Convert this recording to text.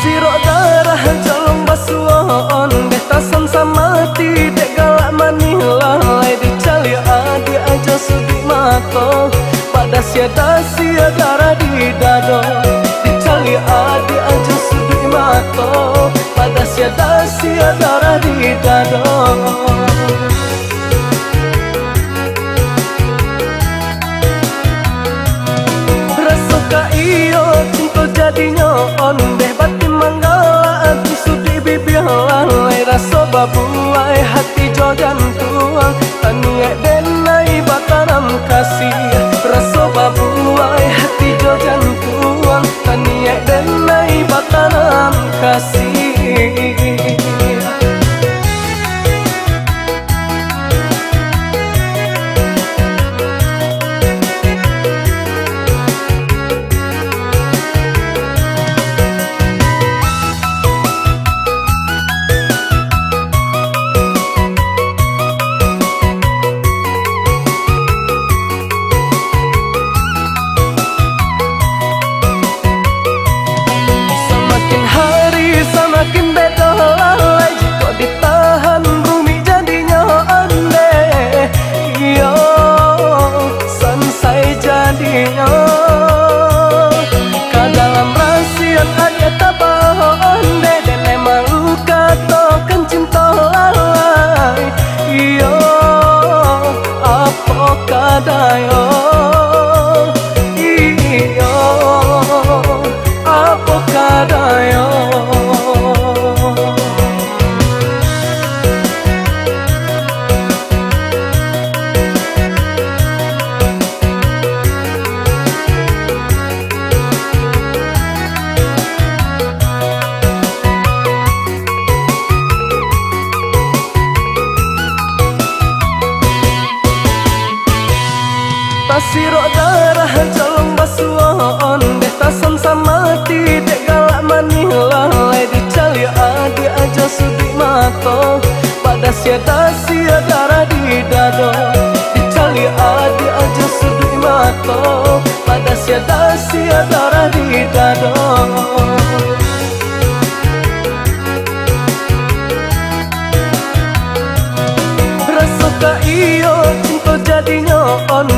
Sirok darah jalong basuan deh tasan sama tidak galak manila lai dicali adi aja sudi mato pada sia darah di dado dicali adi aja sudi mato pada sia darah di dado. Rasuka iyo cinta jadinya on deh batin manggala aku sudi bibir lalai rasa babuai hati jo jantuang taniak denai bataram kasih rasa babuai hati jo jantuang taniak denai bataram kasih. Semakin beda lalai jika ditahan bumi jadinya ande. Iyo sansai jadinya ka dalam rahasian ada tabah ande dan emang luka tokan cinta lalai. Iyo apa kadayo iyo apa kadayo. Sirok darah jalong basuan deh tasan sama tidak galak manila lai dicali adi aja sudi mato pada sia darah di dado dicali adi aja sudi mato pada sia darah di dado. Rasuka iyo cinta jadinya on